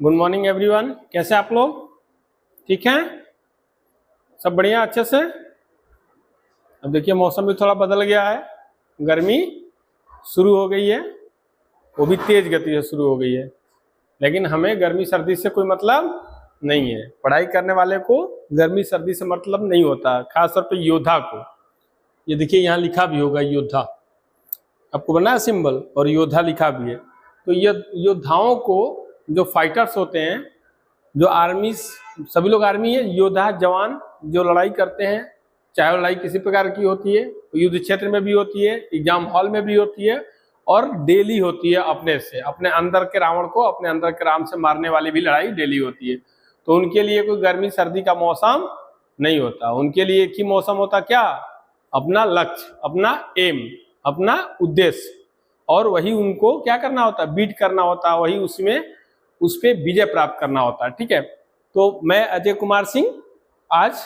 Good morning everyone. कैसे आप लोग? ठीक हैं? सब बढ़िया, अच्छे से? अब देखिए मौसम भी थोड़ा बदल गया है, गर्मी शुरू हो गई है, वो भी तेज गति से शुरू हो गई है। लेकिन हमें गर्मी सर्दी से कोई मतलब नहीं है। पढ़ाई करने वाले को गर्मी सर्दी से मतलब नहीं होता, खासतौर पे योद्धा को। ये देखिए यहाँ लिखा भी होगा योद्धा, आपको बना है सिंबल, और योद्धा लिखा भी है। तो ये योद्धाओं को, जो फाइटर्स होते हैं, जो आर्मी, सभी लोग आर्मी है, योद्धा जवान जो लड़ाई करते हैं, चाहे वो लड़ाई किसी प्रकार की होती है, युद्ध क्षेत्र में भी होती है, एग्जाम हॉल में भी होती है, और डेली होती है अपने से, अपने अंदर के रावण को अपने अंदर के राम से मारने वाली भी लड़ाई डेली होती है। तो उनके लिए कोई गर्मी सर्दी का मौसम नहीं होता, उनके लिए एक ही मौसम होता, क्या? अपना लक्ष्य, अपना एम, अपना उद्देश्य, और वही उनको क्या करना होता है, बीट करना होता है, वही उसमें उस पर विजय प्राप्त करना होता है। ठीक है, तो मैं अजय कुमार सिंह आज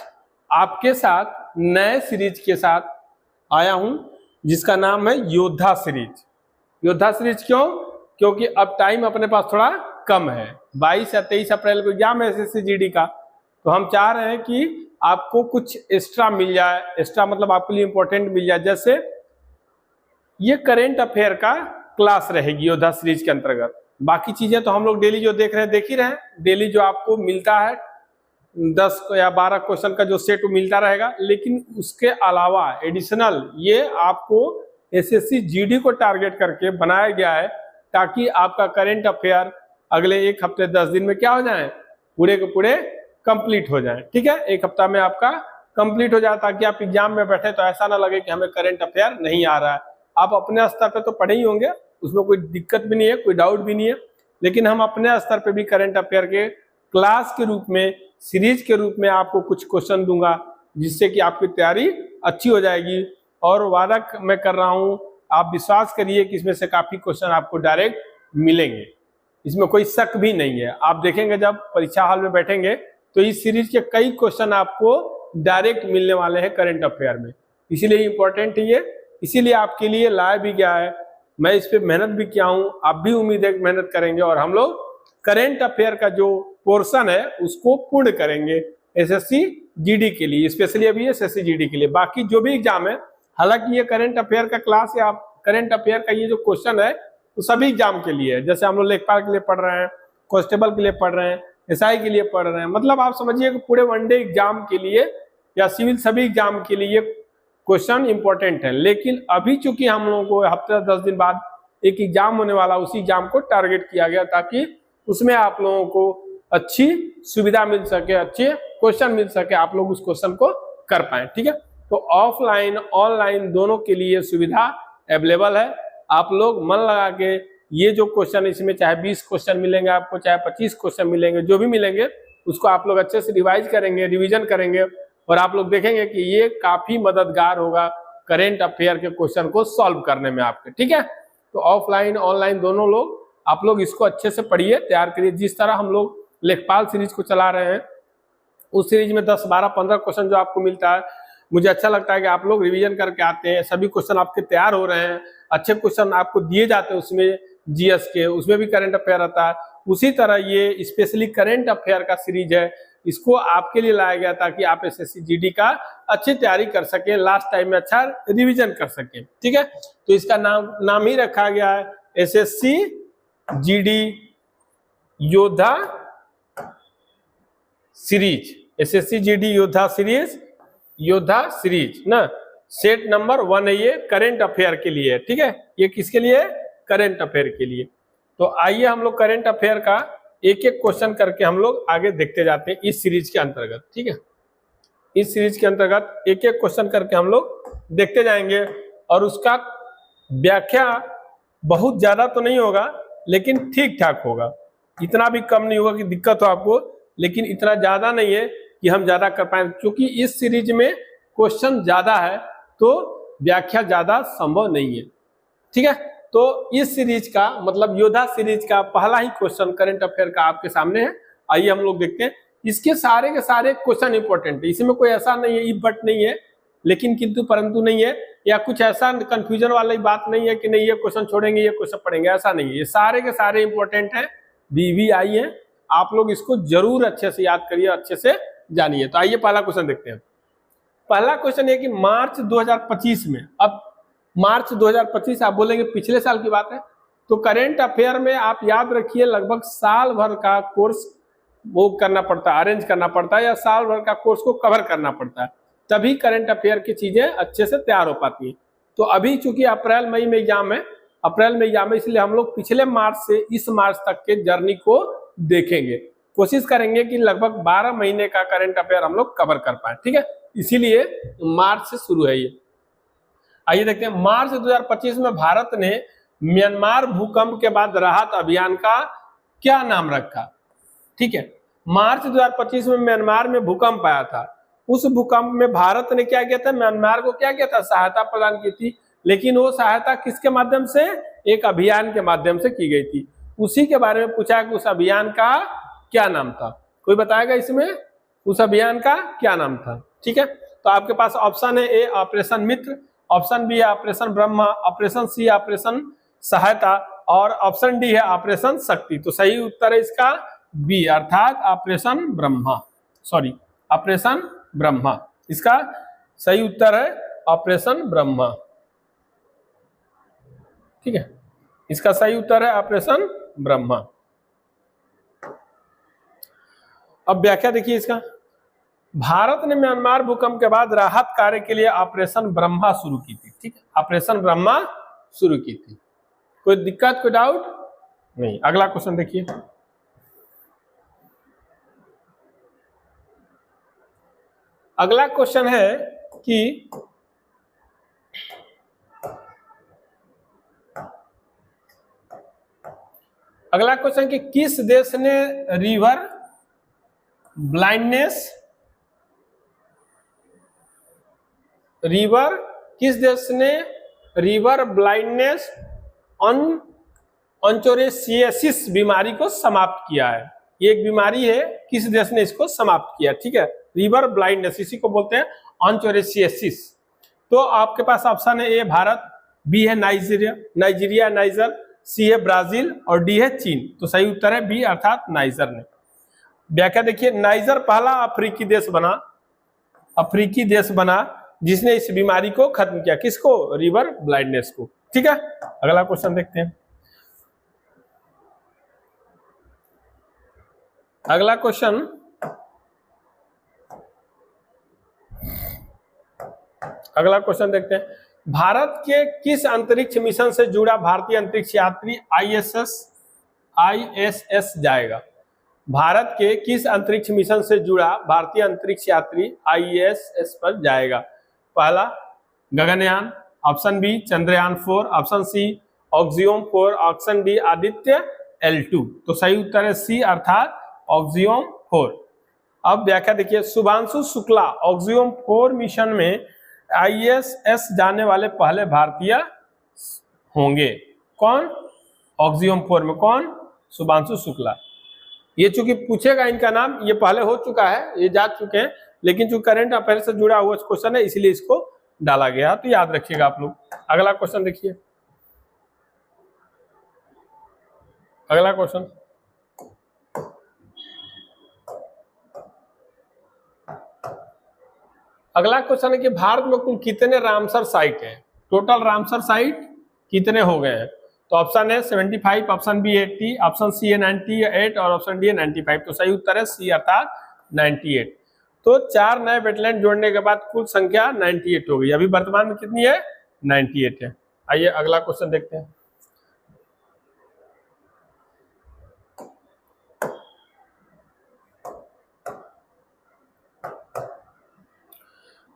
आपके साथ नए सीरीज के साथ आया हूं, जिसका नाम है योद्धा सीरीज। योद्धा सीरीज क्यों? क्योंकि अब टाइम अपने पास थोड़ा कम है, 22 या 23 अप्रैल को एग्जाम है SSC GD का। तो हम चाह रहे हैं कि आपको कुछ एक्स्ट्रा मिल जाए, एक्स्ट्रा मतलब आपके लिए इंपॉर्टेंट मिल जाए। जैसे ये करेंट अफेयर का क्लास रहेगी योद्धा सीरीज के अंतर्गत। बाकी चीजें तो हम लोग डेली जो देख रहे हैं, देख ही रहे हैं। डेली जो आपको मिलता है 10 या 12 क्वेश्चन का जो सेट मिलता रहेगा, लेकिन उसके अलावा एडिशनल ये आपको SSC GD को टारगेट करके बनाया गया है, ताकि आपका करेंट अफेयर अगले एक हफ्ते 10 दिन में क्या हो जाए, पूरे के पूरे कंप्लीट हो जाए। ठीक है, एक हफ्ता में आपका कंप्लीट हो जाए, ताकि आप एग्जाम में बैठे तो ऐसा ना लगे कि हमें करेंट अफेयर नहीं आ रहा है। आप अपने स्तर पे तो पढ़े ही होंगे, उसमें कोई दिक्कत भी नहीं है, कोई डाउट भी नहीं है। लेकिन हम अपने स्तर पे भी करंट अफेयर के क्लास के रूप में, सीरीज के रूप में आपको कुछ क्वेश्चन दूंगा, जिससे कि आपकी तैयारी अच्छी हो जाएगी। और वादा मैं कर रहा हूं, आप विश्वास करिए कि इसमें से काफी क्वेश्चन आपको डायरेक्ट मिलेंगे, इसमें कोई शक भी नहीं है। आप देखेंगे जब परीक्षा हॉल में बैठेंगे तो इस सीरीज के कई क्वेश्चन आपको डायरेक्ट मिलने वाले हैं करंट अफेयर में। इसीलिए इंपॉर्टेंट है ये, इसीलिए आपके लिए लाया भी गया है। मैं इस पे मेहनत भी किया हूं, आप भी उम्मीद है मेहनत करेंगे, और हम लोग करंट अफेयर का जो पोर्शन है उसको पूर्ण करेंगे SSC GD के लिए, स्पेशली अभी SSC GD के लिए। बाकी जो भी एग्जाम है, हालांकि ये करंट अफेयर का क्लास या करंट अफेयर का ये जो क्वेश्चन है तो सभी एग्जाम के लिए है। जैसे हम लोग लेखपाल के लिए पढ़ रहे हैं, कांस्टेबल के लिए पढ़ रहे हैं, SI के लिए पढ़ रहे हैं, मतलब आप समझिए कि पूरे वनडे एग्जाम के लिए या सिविल सभी एग्जाम के लिए क्वेश्चन इंपॉर्टेंट है। लेकिन अभी चूंकि हम लोगों को हफ्ते 10 दिन बाद एक एग्जाम होने वाला, उसी एग्जाम को टारगेट किया गया, ताकि उसमें आप लोगों को अच्छी सुविधा मिल सके, अच्छे क्वेश्चन मिल सके, आप लोग उस क्वेश्चन को कर पाए। ठीक है, तो ऑफलाइन ऑनलाइन दोनों के लिए सुविधा अवेलेबल है। आप लोग मन लगा के ये जो क्वेश्चन, इसमें चाहे 20 क्वेश्चन मिलेंगे आपको, चाहे 25 क्वेश्चन मिलेंगे, जो भी मिलेंगे उसको आप लोग अच्छे से रिवाइज करेंगे, रिवीजन करेंगे, और आप लोग देखेंगे कि ये काफी मददगार होगा करेंट अफेयर के क्वेश्चन को सॉल्व करने में आपके। ठीक है, तो ऑफलाइन ऑनलाइन दोनों लोग आप लोग इसको अच्छे से पढ़िए, तैयार करिए। जिस तरह हम लोग लेखपाल सीरीज को चला रहे हैं, उस सीरीज में 10, 12, 15 क्वेश्चन जो आपको मिलता है, मुझे अच्छा लगता है कि आप लोग रिवीजन करके आते हैं, सभी क्वेश्चन आपके तैयार हो रहे हैं, अच्छे क्वेश्चन आपको दिए जाते हैं उसमें, GS के उसमें भी करंट अफेयर आता है। उसी तरह ये स्पेशली करंट अफेयर का सीरीज है, इसको आपके लिए लाया गया ताकि आप SSC GD का अच्छी तैयारी कर सके, लास्ट टाइम में अच्छा रिवीजन कर सके। ठीक है, तो इसका नाम ही रखा गया है SSC GD योद्धा सीरीज, SSC GD योद्धा सीरीज, योद्धा सीरीज ना। सेट नंबर 1 है ये, करंट अफेयर के लिए। ठीक है, ये किसके लिए? करंट अफेयर के लिए। तो आइए हम लोग करंट अफेयर का एक एक क्वेश्चन करके हम लोग आगे देखते जाते हैं इस सीरीज के अंतर्गत। ठीक है, इस सीरीज के अंतर्गत एक एक क्वेश्चन करके हम लोग देखते जाएंगे, और उसका व्याख्या बहुत ज्यादा तो नहीं होगा, लेकिन ठीक ठाक होगा। इतना भी कम नहीं होगा कि दिक्कत हो आपको, लेकिन इतना ज्यादा नहीं है कि हम ज्यादा कर पाए, क्योंकि इस सीरीज में क्वेश्चन ज्यादा है तो व्याख्या ज्यादा संभव नहीं है। ठीक है, तो इस सीरीज का मतलब योद्धा सीरीज का पहला ही क्वेश्चन करंट अफेयर का आपके सामने है। आइए हम लोग देखते हैं। इसके सारे के सारे क्वेश्चन इंपॉर्टेंट है, इसमें कोई ऐसा नहीं है इफ बट नहीं है, लेकिन किंतु परंतु नहीं है, या कुछ ऐसा कंफ्यूजन वाली बात नहीं है कि नहीं ये क्वेश्चन छोड़ेंगे ये क्वेश्चन पढ़ेंगे, ऐसा नहीं है। ये सारे के सारे इंपॉर्टेंट है, VVI है। आप लोग इसको जरूर अच्छे से याद करिए, अच्छे से जानिए। तो आइए पहला क्वेश्चन देखते हैं। पहला क्वेश्चन है कि मार्च 2025 में, अब मार्च 2025 आप बोलेंगे पिछले साल की बात है, तो करेंट अफेयर में आप याद रखिए लगभग साल भर का कोर्स वो करना पड़ता है, अरेंज करना पड़ता है, या साल भर का कोर्स को कवर करना पड़ता है, तभी करंट अफेयर की चीजें अच्छे से तैयार हो पाती है। तो अभी चूंकि अप्रैल मई में एग्जाम है, अप्रैल में एग्जाम है, इसलिए हम लोग पिछले मार्च से इस मार्च तक के जर्नी को देखेंगे, कोशिश करेंगे कि लगभग 12 महीने का करंट अफेयर हम लोग कवर कर पाए, ठीक है। इसीलिए मार्च से शुरू है ये। आइए देखते हैं, मार्च 2025 में भारत ने म्यांमार भूकंप के बाद राहत अभियान का क्या नाम रखा, ठीक है। मार्च 2025 में म्यांमार में भूकंप आया था, उस भूकंप में भारत ने क्या किया था, म्यांमार को क्या किया था, सहायता प्रदान की थी, लेकिन वो सहायता किसके माध्यम से, एक अभियान के माध्यम से की गई थी। उसी के बारे में पूछा कि उस अभियान का क्या नाम था, कोई बताएगा इसमें उस अभियान का क्या नाम था, ठीक है। तो आपके पास ऑप्शन है ए ऑपरेशन मित्र, ऑप्शन बी है operation Brahma, operation C operation सहायता, और ऑप्शन डी है ऑपरेशन शक्ति। तो सही उत्तर है इसका बी, अर्थात operation Brahma, sorry operation Brahma, इसका सही उत्तर है ऑपरेशन ब्रह्मा, ठीक है, इसका सही उत्तर है ऑपरेशन ब्रह्मा। अब व्याख्या देखिए इसका, भारत ने म्यांमार भूकंप के बाद राहत कार्य के लिए ऑपरेशन ब्रह्मा शुरू की थी, ठीक है, ऑपरेशन ब्रह्मा शुरू की थी। कोई दिक्कत, कोई डाउट नहीं। अगला क्वेश्चन देखिए, अगला क्वेश्चन है कि अगला क्वेश्चन कि किस देश ने रिवर ब्लाइंडनेस, किस देश ने रिवर ब्लाइंडनेस ऑन्चोरेसियासिस बीमारी को समाप्त किया है। ये एक बीमारी है, किस देश ने इसको समाप्त किया, ठीक है, रिवर ब्लाइंडनेस, इसी को बोलते हैं ऑन्चोरेसियासिस। तो आपके पास ऑप्शन है ए भारत, बी है नाइजीरिया नाइजर, सी है ब्राजील और डी है चीन। तो सही उत्तर है बी, अर्थात नाइजर ने। व्याख्या देखिए, नाइजर पहला अफ्रीकी देश बना जिसने इस बीमारी को खत्म किया, किसको, रिवर ब्लाइंडनेस को, ठीक है। अगला क्वेश्चन देखते हैं, अगला क्वेश्चन देखते हैं, भारत के किस अंतरिक्ष मिशन से जुड़ा भारतीय अंतरिक्ष यात्री आईएसएस जाएगा। भारत के किस अंतरिक्ष मिशन से जुड़ा भारतीय अंतरिक्ष यात्री आईएसएस पर जाएगा। पहला Gaganyaan, option B Chandrayaan 4, option C Axiom 4, option D Aditya L2। तो सही उत्तर है सी, अर्थात ऑक्सियोम 4। अब व्याख्या देखिए, शुभांशु शुक्ला ऑक्सियोम 4 मिशन में आईएसएस जाने वाले पहले भारतीय होंगे। कौन, ऑक्सियोम 4 में कौन, शुभांशु शुक्ला। ये चूंकि पूछेगा इनका नाम, ये पहले हो चुका है, ये जा चुके हैं, लेकिन जो करंट अफेयर से जुड़ा हुआ क्वेश्चन है इसलिए इसको डाला गया, तो याद रखिएगा आप लोग। अगला क्वेश्चन देखिए, अगला क्वेश्चन, अगला क्वेश्चन है कि भारत में कुल कितने रामसर साइट हैं, टोटल रामसर साइट कितने हो गए हैं। तो ऑप्शन है 75, ऑप्शन बी 80, ऑप्शन सी है 98 और ऑप्शन डी है 95। तो सही उत्तर है सी, अर्थात 98। तो 4 नए वेटलैंड जोड़ने के बाद कुल संख्या 98 हो गई, अभी वर्तमान में कितनी है, 98 है। आइए अगला क्वेश्चन देखते हैं,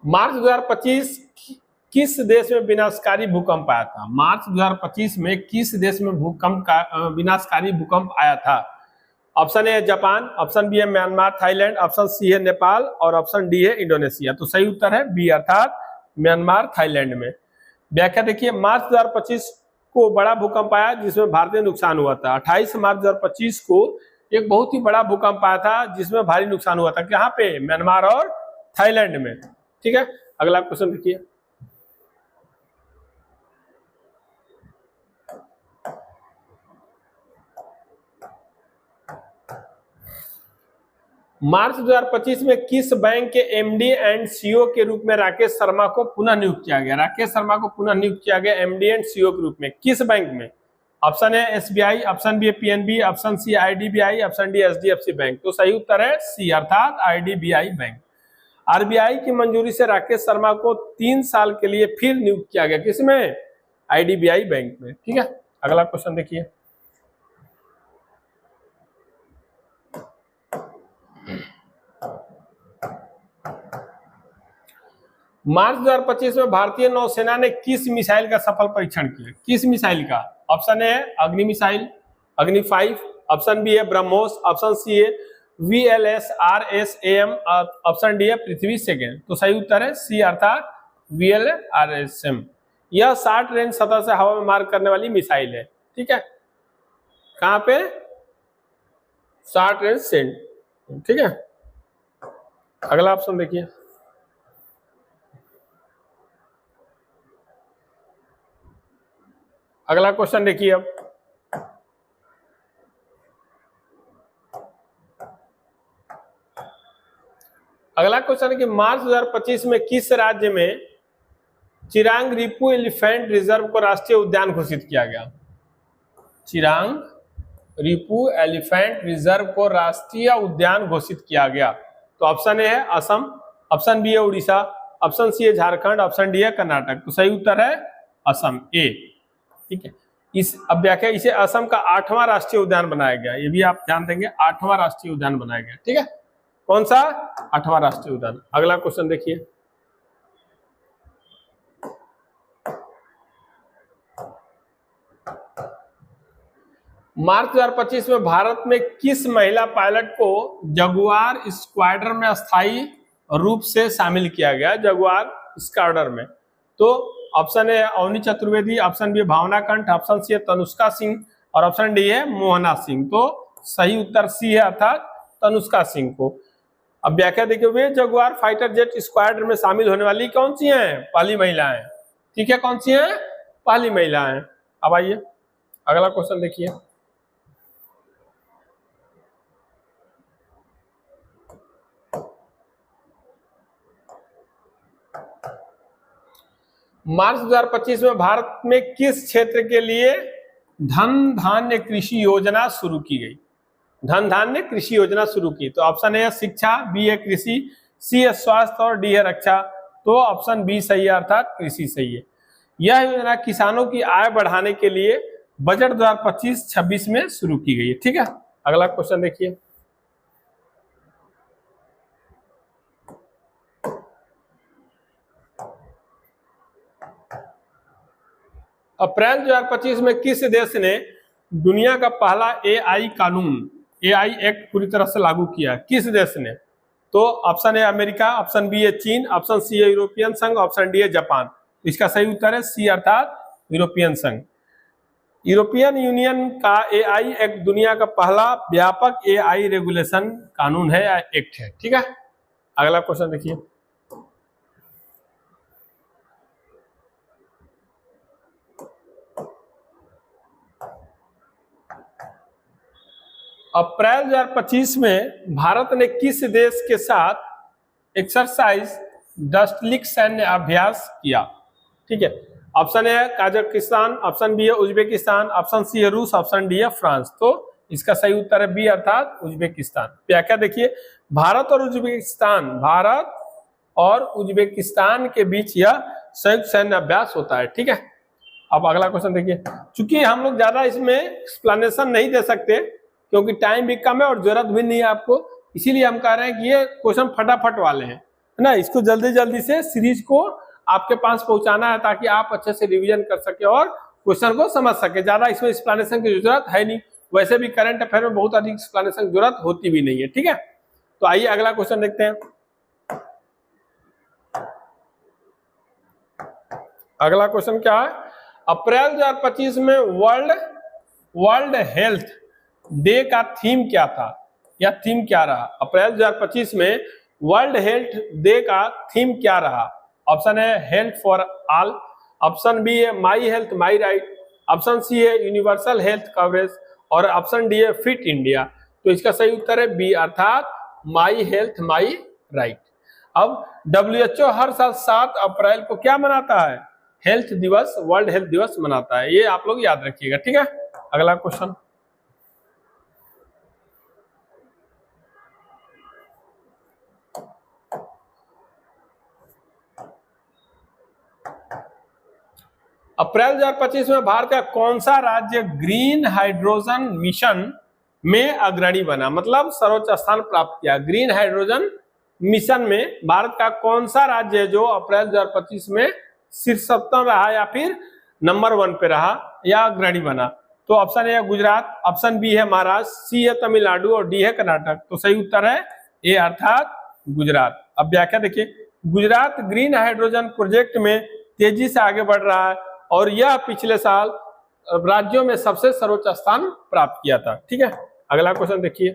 मार्च 2025 किस देश में विनाशकारी भूकंप आया था। मार्च 2025 में किस देश में भूकंप का विनाशकारी भूकंप आया था। ऑप्शन ए है जापान, ऑप्शन बी है म्यांमार थाईलैंड, ऑप्शन सी है नेपाल और ऑप्शन डी है इंडोनेशिया। तो सही उत्तर है बी, अर्थात म्यांमार थाईलैंड में। व्याख्या देखिए, मार्च 2025 को बड़ा भूकंप आया जिसमें भारतीय नुकसान हुआ था। 28 मार्च 2025 को एक बहुत ही बड़ा भूकंप आया था जिसमें भारी नुकसान हुआ था, कहाँ पे, म्यांमार और थाईलैंड में, ठीक है। अगला क्वेश्चन देखिए, मार्च 2025 में किस बैंक के एमडी एंड सीईओ के रूप में राकेश शर्मा को पुनः नियुक्त किया गया? राकेश शर्मा को पुनः नियुक्त किया गया एमडी एंड सीईओ के रूप में किस बैंक में? ऑप्शन है एसबीआई, ऑप्शन बी है PNB, option C IDBI, option D HDFC bank. तो सही उत्तर है सी अर्थात आईडीबीआई बैंक। आरबीआई की मंजूरी से राकेश शर्मा को 3 साल के लिए फिर नियुक्त किया गया किसमें? आईडीबीआई बैंक में। ठीक है, अगला क्वेश्चन देखिए। मार्च 2025 में भारतीय नौसेना ने किस मिसाइल का सफल परीक्षण किया? किस मिसाइल का? ऑप्शन ए अग्नि मिसाइल, अग्नि 5, ऑप्शन बी है ब्रह्मोस, ऑप्शन सी है VLSRSAM, ऑप्शन डी है पृथ्वी सेकंड। तो सही उत्तर है सी अर्थात VLRSAM। यह 60 रेंज सतह से हवा में मार करने वाली मिसाइल है। ठीक है, कहां पे? 60 रेंज सेंट। ठीक है, अगला ऑप्शन देखिए। अगला क्वेश्चन देखिए अब। अगला क्वेश्चन है कि मार्च 2025 में किस राज्य में चिरांग रिपू एलिफेंट रिजर्व को राष्ट्रीय उद्यान घोषित किया गया? चिरांग रिपू एलिफेंट रिजर्व को राष्ट्रीय उद्यान घोषित किया गया। तो ऑप्शन ए है असम, ऑप्शन बी है उड़ीसा, ऑप्शन सी है झारखंड, ऑप्शन डी है कर्नाटक। तो सही उत्तर है असम ए। ठीक है, इस अब व्याख्या इसे असम का 8वां राष्ट्रीय उद्यान बनाया गया। ये भी आप ध्यान देंगे, 8वां राष्ट्रीय उद्यान बनाया गया। ठीक है, कौन सा? 8वां राष्ट्रीय उद्यान। अगला क्वेश्चन देखिए। मार्च 2025 में भारत में किस महिला पायलट को जगुआर स्क्वाड्रन में अस्थायी रूप से शामिल किया गया? जगुआर स्क्वाड्रन में। तो option A Avani Chaturvedi, option B Bhawana Kanth, option C है तनुष्का सिंह और ऑप्शन डी है मोहना सिंह। तो सही उत्तर सी है अर्थात तनुष्का सिंह को। अब व्याख्या देखिए, वे जगुआर फाइटर जेट स्क्वाड्रन में शामिल होने वाली कौन सी हैं? पहली महिलाएं। ठीक है, कौन सी हैं? पहली महिलाएं। अब आइए अगला क्वेश्चन देखिए। मार्च 2025 में भारत में किस क्षेत्र के लिए धन धान्य कृषि योजना शुरू की गई? धन धान्य कृषि योजना शुरू की। तो ऑप्शन ए है शिक्षा, बी है कृषि, सी है स्वास्थ्य और डी है रक्षा। तो ऑप्शन बी सही है अर्थात कृषि सही है। यह योजना किसानों की आय बढ़ाने के लिए बजट 2025-26 में शुरू की गई है। ठीक है, अगला क्वेश्चन देखिए। अप्रैल 2025 में किस देश ने दुनिया का पहला AI कानून, AI एक्ट पूरी तरह से लागू किया? किस देश ने? तो option A America, option B है चीन, ऑप्शन सी है यूरोपियन संघ, ऑप्शन डी है जापान। इसका सही उत्तर है सी अर्थात यूरोपियन संघ। यूरोपियन यूनियन का AI एक्ट दुनिया का पहला व्यापक AI रेगुलेशन कानून है या एक्ट है। ठीक है, अगला क्वेश्चन देखिए। अप्रैल 2025 में भारत ने किस देश के साथ एक्सरसाइज डस्टलिक सैन्य अभ्यास किया? ठीक है, ऑप्शन ए है काजाकिस्तान, ऑप्शन बी है उज्बेकिस्तान, ऑप्शन सी है रूस, ऑप्शन डी है फ्रांस। तो इसका सही उत्तर है बी अर्थात उज्बेकिस्तान। व्याख्या देखिए, भारत और उज्बेकिस्तान के बीच यह संयुक्त सैन्य अभ्यास होता है। ठीक है, अब अगला क्वेश्चन देखिए। चूंकि हम लोग ज्यादा इसमें एक्सप्लेनेशन नहीं दे सकते क्योंकि टाइम भी कम है और जरूरत भी नहीं है आपको, इसीलिए हम कह रहे हैं कि ये क्वेश्चन फटाफट वाले हैं, है ना। इसको जल्दी जल्दी से सीरीज को आपके पास पहुंचाना है ताकि आप अच्छे से रिवीजन कर सके और क्वेश्चन को समझ सके। ज्यादा इसमें एक्सप्लेनेशन की जरूरत है नहीं, वैसे भी करंट अफेयर में बहुत अधिक एक्सप्लेनेशन की जरूरत होती भी नहीं है। ठीक है, तो आइए अगला क्वेश्चन देखते हैं। अगला क्वेश्चन क्या है? अप्रैल 2025 में वर्ल्ड हेल्थ डे का थीम क्या था या थीम क्या रहा? अप्रैल 2025 में वर्ल्ड हेल्थ डे का थीम क्या रहा? ऑप्शन है health for all, option B है my health my right, option C है यूनिवर्सल हेल्थ कवरेज और ऑप्शन डी है फिट इंडिया। तो इसका सही उत्तर है बी अर्थात माई हेल्थ माई राइट। अब WHO हर साल 7 अप्रैल को क्या मनाता है? हेल्थ दिवस, वर्ल्ड हेल्थ दिवस मनाता है। ये आप लोग याद रखिएगा, ठीक है। अगला क्वेश्चन, अप्रैल 2025 में भारत का कौन सा राज्य ग्रीन हाइड्रोजन मिशन में अग्रणी बना, मतलब सर्वोच्च स्थान प्राप्त किया? ग्रीन हाइड्रोजन मिशन में भारत का कौन सा राज्य है जो अप्रैल 2025 में शीर्षस्थान रहा या फिर नंबर 1 पे रहा या अग्रणी बना? तो ऑप्शन ए है गुजरात, ऑप्शन बी है महाराष्ट्र, सी है तमिलनाडु और डी है कर्नाटक। तो सही उत्तर है ए अर्थात गुजरात। अब व्याख्या देखिए, गुजरात ग्रीन हाइड्रोजन प्रोजेक्ट में तेजी से आगे बढ़ रहा है और यह पिछले साल राज्यों में सबसे सर्वोच्च स्थान प्राप्त किया था, ठीक है। अगला क्वेश्चन देखिए,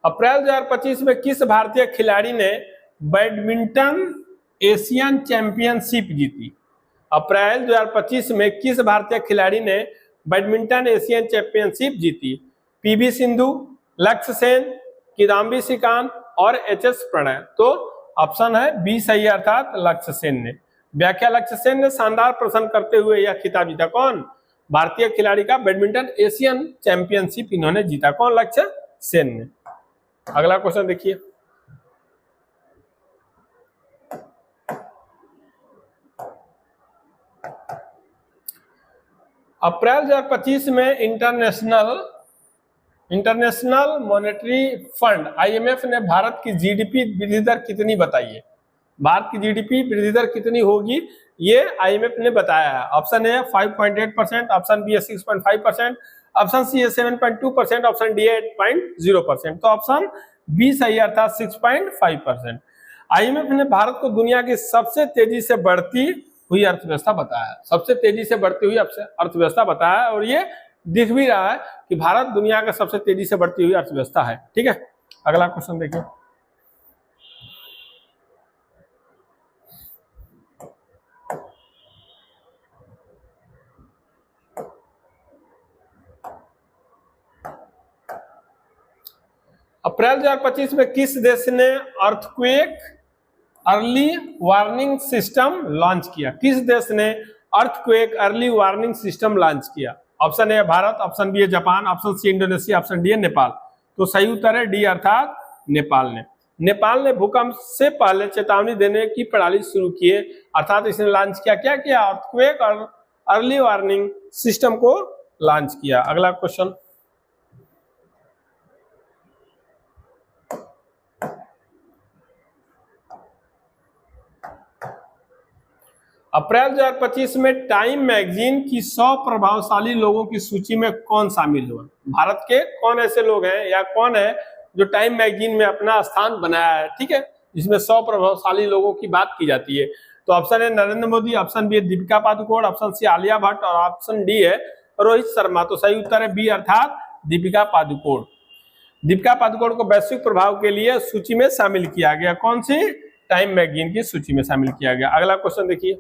अप्रैल 2025 में किस भारतीय खिलाड़ी ने बैडमिंटन एशियन चैंपियनशिप जीती? अप्रैल 2025 में किस भारतीय खिलाड़ी ने बैडमिंटन एशियन चैंपियनशिप जीती? पीवी सिंधु, लक्ष्य सेन, किदाम्बी श्रीकांत और एचएस प्रणय। तो ऑप्शन है बी सही है, अर्थात लक्ष्य सेन ने। व्याख्या, लक्ष्य सेन ने शानदार प्रदर्शन करते हुए यह खिताब जीता। कौन? भारतीय खिलाड़ी का बैडमिंटन एशियन चैंपियनशिप इन्होंने जीता। कौन? लक्ष्य सेन ने। अगला क्वेश्चन देखिए, अप्रैल 2025 में इंटरनेशनल मॉनेटरी फंड IMF ने भारत की जीडीपी वृद्धि दर कितनी बताई है? भारत की जीडीपी वृद्धि दर कितनी होगी ये IMF ने बताया है। Option A 5.8%, option B 6.5%, option C 7.2%, option D 8.0%। तो ऑप्शन बी सही अर्थात 6.5%। IMF ने भारत को दुनिया की सबसे तेजी से बढ़ती हुई अर्थव्यवस्था बताया, सबसे तेजी से बढ़ती हुई अर्थव्यवस्था बताया, और ये दिख भी रहा है कि भारत दुनिया का सबसे तेजी से बढ़ती हुई अर्थव्यवस्था है, ठीक है। अगला क्वेश्चन देखिए, अप्रैल 2025 में किस देश ने earthquake early warning system launch किया? किस देश ने earthquake early warning system launch किया? Option A Bharat, option B है Japan, option C Indonesia, option D है नेपाल। तो सही उत्तर है डी अर्थात नेपाल ने। नेपाल ने भूकंप से पहले चेतावनी देने की प्रणाली शुरू की है, अर्थात इसने लॉन्च किया, क्या किया? अर्थक्वेक और अर्ली वार्निंग सिस्टम को लॉन्च किया। अगला क्वेश्चन, अप्रैल 2025 में टाइम मैगजीन की 100 प्रभावशाली लोगों की सूची में कौन शामिल हुआ? भारत के कौन ऐसे लोग हैं या कौन है जो टाइम मैगजीन में अपना स्थान बनाया है, ठीक है, जिसमें 100 प्रभावशाली लोगों की बात की जाती है? तो ऑप्शन है नरेंद्र मोदी, ऑप्शन बी है दीपिका पादुकोण, ऑप्शन सी आलिया भट्ट और ऑप्शन डी है रोहित शर्मा। तो सही उत्तर है बी अर्थात दीपिका पादुकोण। दीपिका पादुकोण को वैश्विक प्रभाव के लिए सूची में शामिल किया गया। कौन सी? टाइम मैगजीन की सूची में शामिल किया गया। अगला क्वेश्चन देखिए,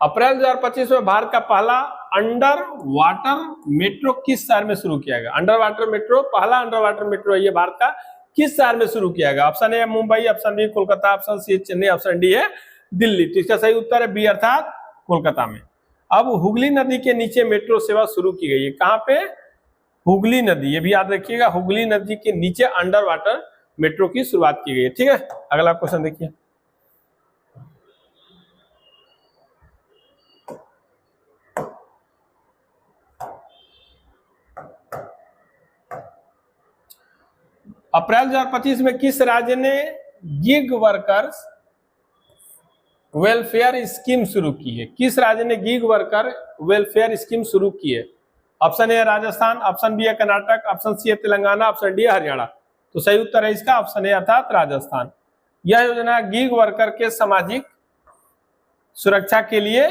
अप्रैल 2025 में भारत का पहला अंडर वाटर मेट्रो किस शहर में शुरू किया गया? अंडर वाटर मेट्रो, पहला अंडर वाटर मेट्रो ये भारत का किस शहर में शुरू किया गया? Option A Mumbai, option B Kolkata, option C Chennai, option D है दिल्ली। तो इसका सही उत्तर है बी अर्थात कोलकाता में। अब हुगली नदी के नीचे मेट्रो सेवा शुरू की गई है। कहां पे? हुगली नदी, ये भी याद रखिएगा, हुगली नदी के नीचे अंडर वाटर मेट्रो की शुरुआत की गई है, ठीक है। अगला क्वेश्चन देखिए, अप्रैल 2025 में किस राज्य ने गिग वर्कर्स वेलफेयर स्कीम शुरू की है? किस राज्य ने गिग वर्कर वेलफेयर स्कीम शुरू की है? Option A Rajasthan, option B है कर्नाटक, ऑप्शन सी है तेलंगाना, ऑप्शन डी है हरियाणा। तो सही उत्तर है इसका ऑप्शन ए अर्थात राजस्थान। यह योजना गिग वर्कर के सामाजिक सुरक्षा के लिए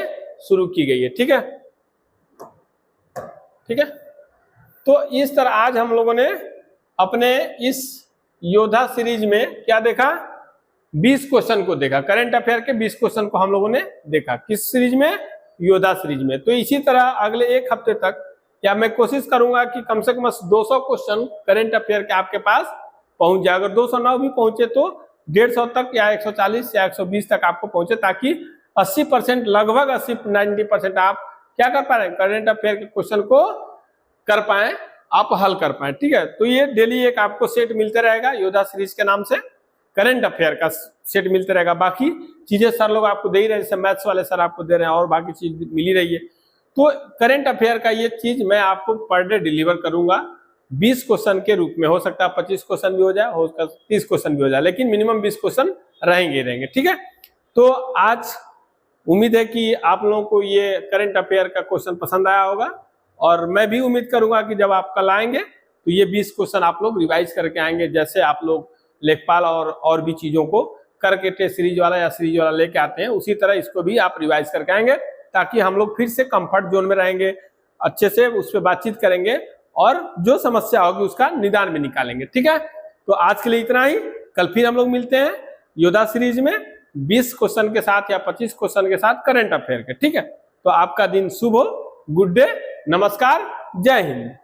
शुरू की गई है, ठीक है, ठीक है। तो इस तरह आज हम लोगों ने अपने इस योद्धा सीरीज में क्या देखा, 20 क्वेश्चन को देखा, करंट अफेयर के 20 क्वेश्चन को हम लोगों ने देखा। किस सीरीज में? योद्धा सीरीज में। तो इसी तरह अगले एक हफ्ते तक या मैं कोशिश करूंगा कि कम से कम 200 क्वेश्चन करंट अफेयर के आपके पास पहुंच जाए। अगर 200 ना भी पहुंचे तो 150 तक या 140 या 120 तक आपको पहुंचे, ताकि 80%, लगभग 80-90% आप क्या कर पा रहे हैं, करंट अफेयर के क्वेश्चन को कर पाए, आप हल कर पाए। ठीक है, तो ये डेली एक आपको सेट मिलते रहेगा योद्धा सीरीज के नाम से, करंट अफेयर का सेट मिलते रहेगा। बाकी चीजें सर लोग आपको दे ही रहे हैं, जैसे मैथ्स वाले सर आपको दे रहे हैं और बाकी चीज मिल ही रही है। तो करंट अफेयर का ये चीज मैं आपको पर डे डिलीवर करूंगा 20 क्वेश्चन के रूप में। हो सकता है 25 क्वेश्चन भी हो जाए, हो सकता है 30 क्वेश्चन भी हो जाए, लेकिन मिनिमम 20 क्वेश्चन रहेंगे। ठीक है, तो आज उम्मीद है कि आप लोगों को ये करंट अफेयर का क्वेश्चन पसंद आया होगा, और मैं भी उम्मीद करूंगा कि जब आप कल आएंगे तो ये 20 क्वेश्चन आप लोग रिवाइज करके आएंगे, जैसे आप लोग लेखपाल और भी चीजों को करके टेस्ट सीरीज वाला या सीरीज वाला लेके आते हैं, उसी तरह इसको भी आप रिवाइज करके आएंगे, ताकि हम लोग फिर से कंफर्ट जोन में रहेंगे, अच्छे से उस पर बातचीत करेंगे और जो समस्या होगी उसका निदान भी निकालेंगे। ठीक है, तो आज के लिए इतना ही। कल फिर हम लोग मिलते हैं योद्धा सीरीज में 20 क्वेश्चन के साथ या 25 क्वेश्चन के साथ करंट अफेयर के। ठीक है, तो आपका दिन शुभ हो, गुड डे, नमस्कार, जय हिंद।